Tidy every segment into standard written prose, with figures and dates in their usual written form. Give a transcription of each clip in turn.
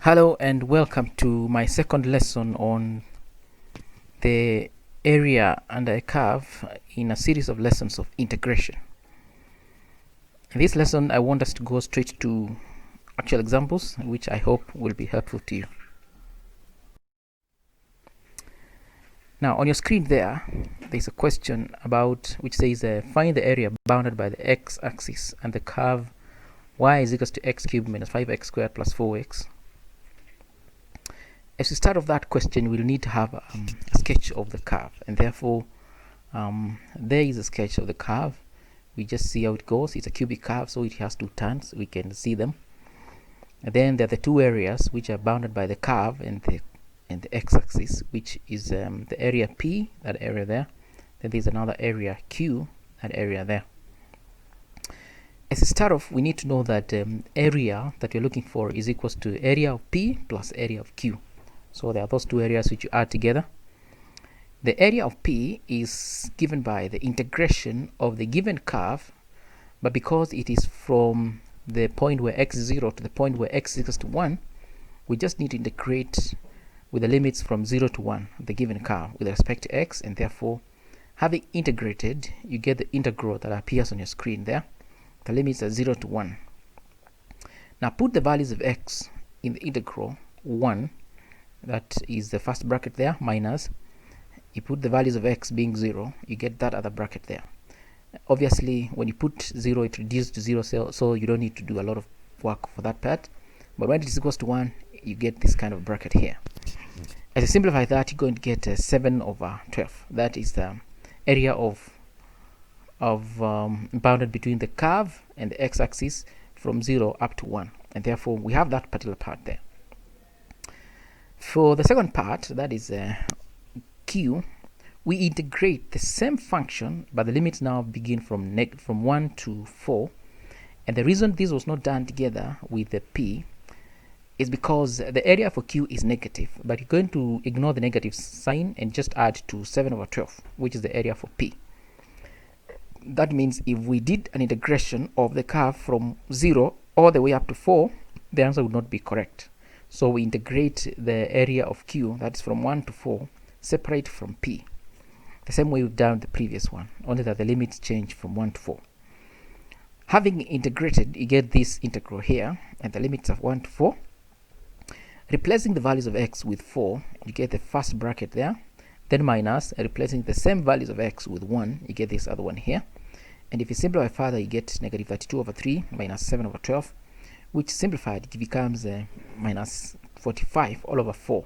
Hello and welcome to my second lesson on the area under a curve in a series of lessons of integration. In this lesson, I want us to go straight to actual examples, which I hope will be helpful to you. Now, on your screen there's a question about which says find the area bounded by the x-axis and the curve y is equals to x cubed minus 5x squared plus 4x. As we start off that question, we'll need to have a sketch of the curve, and therefore there is a sketch of the curve. We just see how it goes. It's a cubic curve, so it has two turns. We can see them. And then there are the two areas which are bounded by the curve and the x-axis, which is the area P, that area there. Then there's another area Q, that area there. As a start off, we need to know that area that we're looking for is equals to area of P plus area of Q. So there are those two areas which you add together. The area of P is given by the integration of the given curve, but because it is from the point where x is 0 to the point where x is equals to 1, we just need to integrate with the limits from 0 to 1, the given curve, with respect to x, and therefore, having integrated, you get the integral that appears on your screen there. The limits are 0 to 1. Now put the values of x in the integral 1, that is the first bracket there, minus, you put the values of x being 0, you get that other bracket there. Obviously, when you put 0, it reduces to 0, so you don't need to do a lot of work for that part. But when it is equals to 1, you get this kind of bracket here. As you simplify that, you're going to get 7 over 12. That is the area of bounded between the curve and the x-axis from 0 up to 1. And therefore, we have that particular part there. For the second part, that is Q, we integrate the same function, but the limits now begin from 1 to 4. And the reason this was not done together with the P is because the area for Q is negative, but you're going to ignore the negative sign and just add to 7 over 12, which is the area for P. That means if we did an integration of the curve from 0 all the way up to 4, the answer would not be correct. So we integrate the area of Q, that is from 1 to 4, separate from P. The same way we've done the previous one, only that the limits change from 1 to 4. Having integrated, you get this integral here, and the limits of 1 to 4. Replacing the values of x with 4, you get the first bracket there. Then minus, replacing the same values of x with 1, you get this other one here. And if you simplify further, you get negative 32 over 3 minus 7 over 12, which simplified it becomes minus 45 all over 4.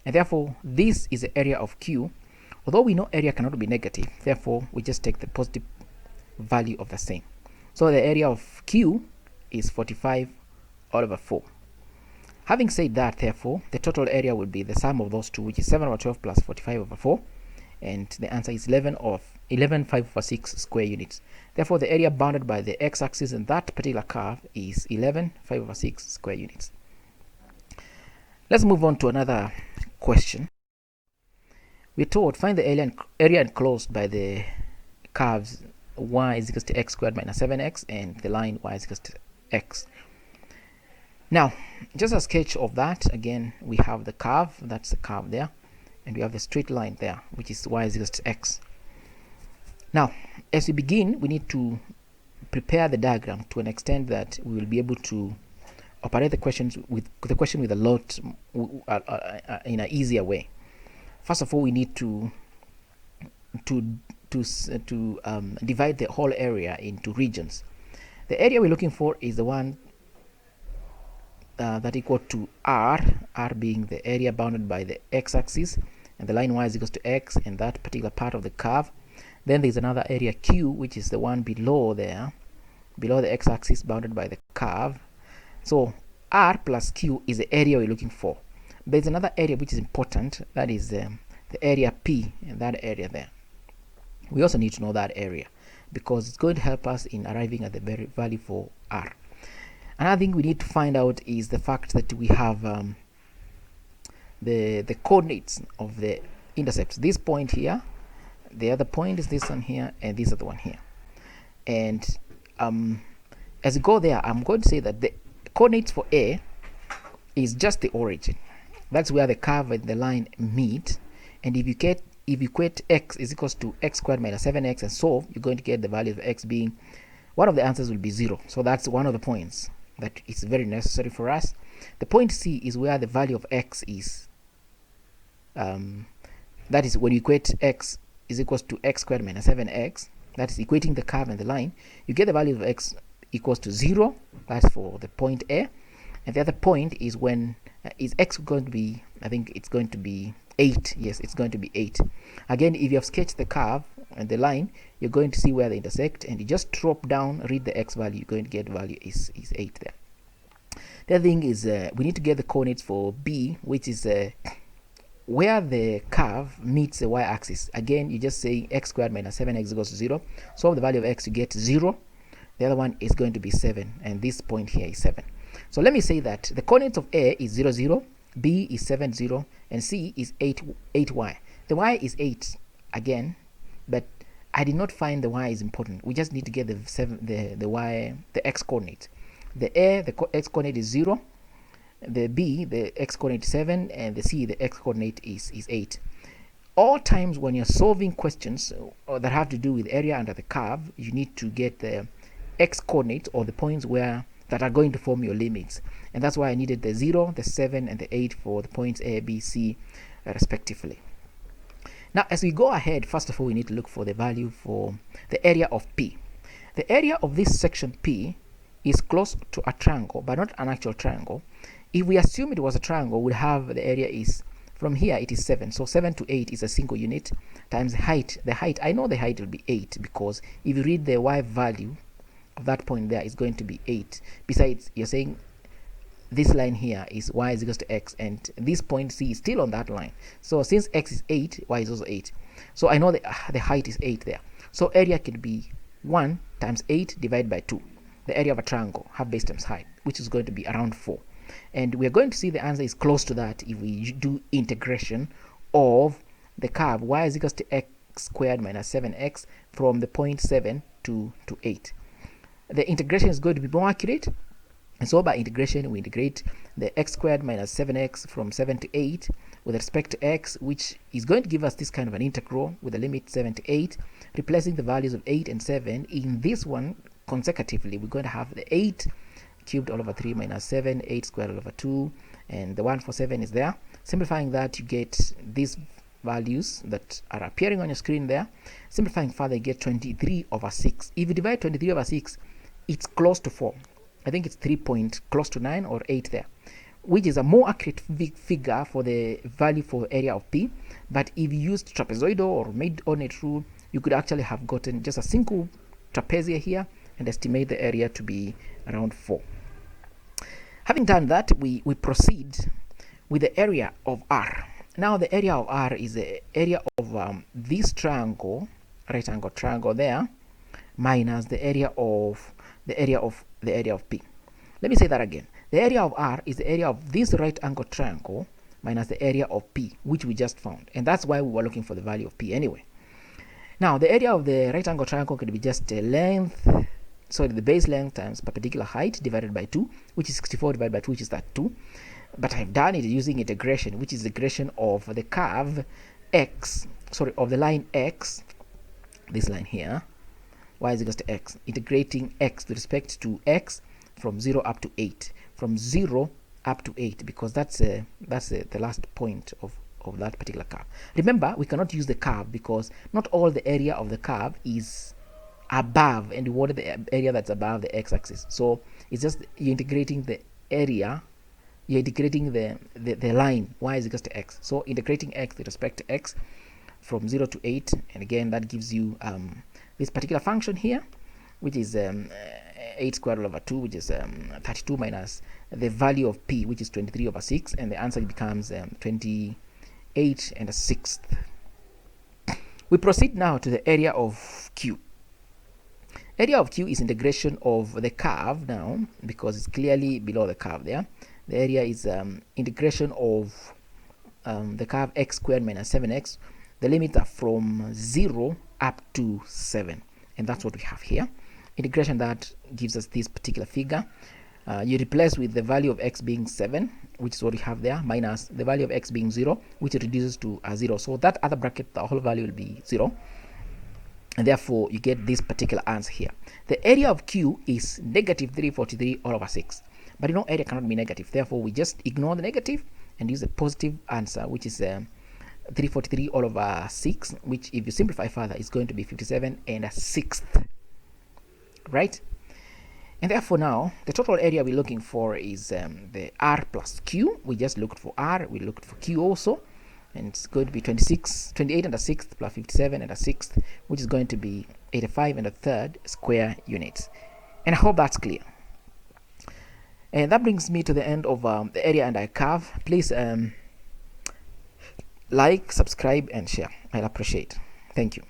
And therefore, this is the area of Q. Although we know area cannot be negative, therefore, we just take the positive value of the same. So the area of Q is 45 all over 4. Having said that, therefore, the total area will be the sum of those two, which is 7 over 12 plus 45 over 4. And the answer is 11 5 over 6 square units. Therefore, the area bounded by the x-axis in that particular curve is 11 5 over 6 square units. Let's move on to another question. We're told find the area enclosed by the curves y is equals to x squared minus 7x and the line y is equals to x. Now, just a sketch of that. Again, we have the curve, that's the curve there, and we have the straight line there, which is y is equals to x. Now, as we begin, we need to prepare the diagram to an extent that we will be able to operate the question with a lot in an easier way. First of all, we need to divide the whole area into regions. The area we're looking for is the one that equal to R being the area bounded by the x-axis, and the line y is equals to x in that particular part of the curve. Then there's another area Q, which is the one below there, below the x-axis bounded by the curve. So R plus Q is the area we're looking for. There's another area which is important, that is the area P, in that area there. We also need to know that area because it's going to help us in arriving at the value for R. Another thing we need to find out is the fact that we have the coordinates of the intercepts. This point here, the other point is this one here, and this other one here. And as you go there, I'm going to say that the coordinates for A is just the origin. That's where the curve and the line meet. And if you equate x is equals to x squared minus 7x and solve, you're going to get the value of x being, one of the answers will be 0. So that's one of the points that is very necessary for us. The point C is where the value of x is. That is when you equate x is equals to x squared minus 7x, that is equating the curve and the line, you get the value of x equals to 0. That's for the point A. And the other point is when is x going to be, I think it's going to be 8. Yes, it's going to be 8. Again, if you have sketched the curve and the line, you're going to see where they intersect, and you just drop down, read the x value, you're going to get value is 8 there. The other thing is we need to get the coordinates for B, which is where the curve meets the y-axis. Again, you just say x squared minus 7x equals to 0. Solve the value of x, you get 0. The other one is going to be 7, and this point here is 7. So let me say that the coordinates of A is 0, 0, B is 7, 0, and C is 8, 8y. The y is 8 again, but I did not find the y is important. We just need to get the y, the x coordinate. The A, the x coordinate is 0. The B, the x coordinate is 7, and the C, the x coordinate is 8. All times when you're solving questions that have to do with area under the curve, you need to get the x coordinate, or the points where that are going to form your limits. And that's why I needed the 0, the 7, and the 8 for the points A, B, C, respectively. Now, as we go ahead, first of all, we need to look for the value for the area of P. The area of this section P is close to a triangle, but not an actual triangle. If we assume it was a triangle, we'll have the area is, from here it is 7. So 7 to 8 is a single unit times height. The height, I know the height will be 8, because if you read the y value of that point there, is going to be 8. Besides, you're saying this line here is y is equals to x, and this point C is still on that line. So since x is 8, y is also 8. So I know the height is 8 there. So area can be 1 times 8 divided by 2. The area of a triangle, half base times height, which is going to be around 4. And we're going to see the answer is close to that if we do integration of the curve y is equals to x squared minus 7x from the point 7 to 8. The integration is going to be more accurate, and so by integration we integrate the x squared minus 7x from 7 to 8 with respect to x, which is going to give us this kind of an integral with the limit 7 to 8, replacing the values of 8 and 7 in this one consecutively. We're going to have the 8 cubed all over 3 minus 7, 8 squared all over 2, and the 1 for 7 is there. Simplifying that, you get these values that are appearing on your screen there. Simplifying further, you get 23 over 6. If you divide 23 over 6, it's close to 4. I think it's 3 point close to 9 or 8 there, which is a more accurate figure for the value for area of P. But if you used trapezoidal or mid-ordinate rule, you could actually have gotten just a single trapezia here and estimate the area to be around 4. Having done that, we proceed with the area of R. Now the area of R is the area of this triangle, right angle triangle there, minus the area of P. Let me say that again. The area of R is the area of this right angle triangle minus the area of P, which we just found, and that's why we were looking for the value of P anyway. Now the area of the right angle triangle could be just the length, the base length times perpendicular height divided by 2, which is 64 divided by 2, which is that 2. But I've done it using integration, which is the integration of the curve x, of the line x, this line here, y is equals to x, integrating x with respect to x from 0 up to 8, from 0 up to 8, because that's the last point of that particular curve. Remember, we cannot use the curve because not all the area of the curve is above, and we wanted the area that's above the x-axis. So it's just you're integrating the area, you're integrating the line y is equals to x. So integrating x with respect to x from 0 to 8, and again that gives you this particular function here, which is 8 squared over 2, which is 32 minus the value of P, which is 23 over 6, and the answer becomes 28 and a sixth. We proceed now to the area of Q. Area of Q is integration of the curve now, because it's clearly below the curve there. The area is integration of the curve x squared minus 7x. The limits are from 0 up to 7, and that's what we have here. Integration that gives us this particular figure. You replace with the value of x being 7, which is what we have there, minus the value of x being 0, which reduces to 0. So that other bracket, the whole value will be 0. And therefore, you get this particular answer here. The area of Q is negative 343 all over 6. But you know, area cannot be negative. Therefore, we just ignore the negative and use a positive answer, which is 343 all over 6, which if you simplify further is going to be 57 and a sixth, right? And therefore now the total area we're looking for is the R plus Q. We just looked for R, we looked for Q also, and it's going to be 28 and a sixth plus 57 and a sixth, which is going to be 85 and a third square units. And I hope that's clear. And that brings me to the end of the area under a curve. Please like, subscribe, and share. I'll appreciate it. Thank you.